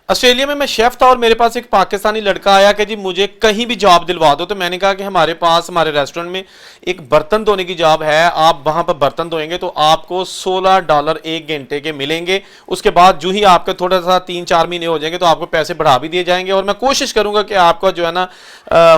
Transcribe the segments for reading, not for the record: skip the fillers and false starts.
Australia میں میں chef تھا اور میرے پاس ایک پاکستانی لڑکا آیا کہ جی مجھے کہیں بھی جاب دلوا دو. تو میں نے کہا کہ ہمارے پاس ہمارے ریسٹورنٹ میں ایک برتن دھونے کی جاب ہے, آپ وہاں پر برتن دھوئیں گے تو آپ کو $16 ایک گھنٹے کے ملیں گے. اس کے بعد جو ہی آپ کا تھوڑا سا 3-4 مہینے ہو جائیں گے تو آپ کو پیسے بڑھا بھی دیے جائیں گے, اور میں کوشش کروں گا کہ آپ کا جو ہے نا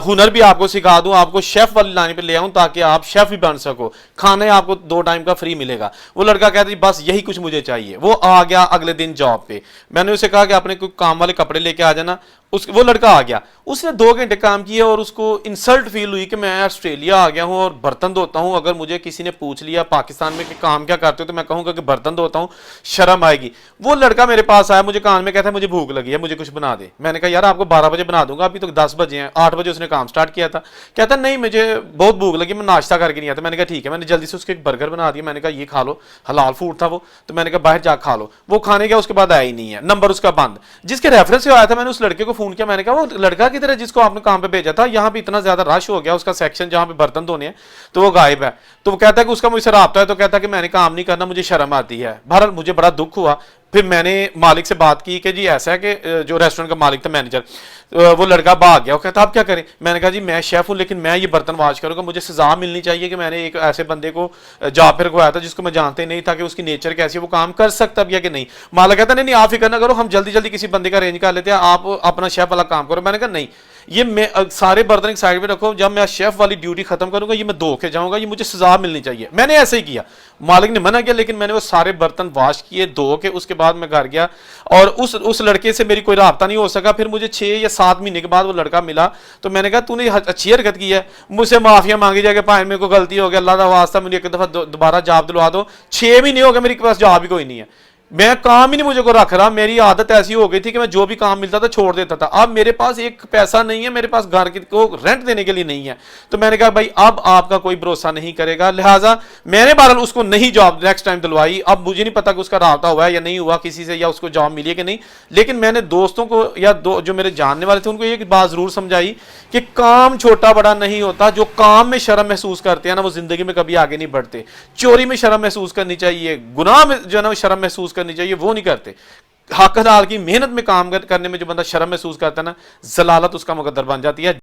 ہنر بھی آپ کو سکھا دوں, آپ کو شیف والی لائن پہ لے آؤں تاکہ آپ شیف بھی بن سکو, کھانے آپ کو 2 ٹائم کا فری ملے گا. وہ لڑکا کہتا جی بس یہی کچھ مجھے چاہیے. وہ آ گیا اگلے دن جاب پہ. میں نے اسے کہا کہ اپنے کوئی کام والے کپڑے لے کے آ جانا. وہ لڑکا آ گیا, اس نے 2 گھنٹے کام کیے اور اس کو انسلٹ فیل ہوئی کہ میں آسٹریلیا آ گیا ہوں اور برتن دھوتا ہوں. اگر مجھے کسی نے پوچھ لیا پاکستان میں کہ کام کیا کرتے ہو تو میں کہوں گا کہ برتن دھوتا ہوں, شرم آئے گی. وہ لڑکا میرے پاس آیا, مجھے کان میں کہتا ہے مجھے بھوک لگی ہے, مجھے کچھ بنا دے. میں نے کہا یار آپ کو 12 بجے بنا دوں گا, ابھی تو 10 بجے ہیں, 8 بجے اس نے کام سٹارٹ کیا تھا. کہتا نہیں مجھے بہت بھوک لگی, میں ناشتہ کر کے نہیں آتا. میں نے کہا ٹھیک ہے. میں نے جلدی سے اس کے ایک برگر بنا دیا. میں نے کہا یہ کھا لو, حلال فوڈ تھا وہ. تو میں نے کہا باہر جا کھا لو. وہ کھانے گیا, اس کے بعد آیا ہی نہیں ہے, نمبر اس کا بند. جس کے ریفرنس سے آیا تھا میں نے اس لڑکے کو فون کیا, میں نے کہا وہ لڑکا کدھر ہے جس کو آپ نے کام پہ بھیجا تھا, یہاں پہ اتنا زیادہ رش ہو گیا, اس کا سیکشن جہاں پہ برتن دھونے ہیں تو وہ غائب ہے. تو وہ کہتا ہے کہ اس کا مجھ سے رابطہ ہے, تو کہتا ہے کہ میں نے کام نہیں کرنا, مجھے شرم آتی ہے. بہرحال مجھے بڑا دکھ ہوا. پھر میں نے مالک سے بات کی کہ جی ایسا ہے کہ جو ریسٹورنٹ کا مالک تھا, مینیجر, وہ لڑکا بھاگ گیا. وہ کہتا آپ کیا کریں. میں نے کہا جی میں شیف ہوں لیکن میں یہ برتن واش کروں گا, مجھے سزا ملنی چاہیے کہ میں نے ایک ایسے بندے کو جاب پہ رکھوایا تھا جس کو میں جانتے نہیں تھا کہ اس کی نیچر کیسی ہے, وہ کام کر سکتا بھی ہے کہ نہیں. مالک کہتا نہیں آپ فکر نہ کرو, ہم جلدی جلدی کسی بندے کا ارینج کر لیتے ہیں, آپ اپنا شیف والا کام کرو. میں نے کہا نہیں, یہ میں سارے برتن ایک سائڈ پہ رکھو, جب میں شیف والی ڈیوٹی ختم کروں گا یہ میں دھو کے جاؤں گا, یہ مجھے سزا ملنی چاہیے. میں نے ایسے ہی کیا, مالک نے منع کیا لیکن میں نے وہ سارے برتن واش کیے, دھو کے. اس کے بعد میں گھر گیا اور اس لڑکے سے میری کوئی رابطہ نہیں ہو سکا. پھر مجھے 6 یا 7 مہینے کے بعد وہ لڑکا ملا, تو میں نے کہا تو نے اچھی حرکت کی ہے, مجھ سے معافیا مانگی جائے کہ بھائی میرے کو غلطی ہو گیا, اللہ کا واسطہ مجھے ایک دفعہ دوبارہ جاب دلوا دو. 6 مہینے ہو گئے میرے پاس جاب ہی کوئی نہیں ہے, میں کام ہی نہیں مجھے کو رکھ رہا. میری عادت ایسی ہو گئی تھی کہ میں جو بھی کام ملتا تھا چھوڑ دیتا تھا. اب میرے پاس ایک پیسہ نہیں ہے, میرے پاس گھر کو رینٹ دینے کے لیے نہیں ہے. تو میں نے کہا بھائی اب آپ کا کوئی بھروسہ نہیں کرے گا, لہٰذا میں نے بہرحال اس کو نہیں جاب نیکسٹ ٹائم دلوائی. اب مجھے نہیں پتا کہ اس کا رابطہ ہوا ہے یا نہیں ہوا کسی سے, یا اس کو جاب ملی ہے کہ نہیں. لیکن میں نے دوستوں کو یا جو میرے جاننے والے تھے ان کو یہ بات ضرور سمجھائی کہ کام چھوٹا بڑا نہیں ہوتا. جو کام میں شرم محسوس کرتے ہیں نا وہ زندگی میں کبھی آگے نہیں بڑھتے. چوری میں شرم محسوس کرنی چاہیے, گناہ میں جو ہے نا شرم محسوس کرنی چاہیے, وہ نہیں کرتے. حق حلال کی محنت میں کام کرنے میں جو بندہ شرم محسوس کرتا ہے نا, ضلالت اس کا مقدر بن جاتی ہے.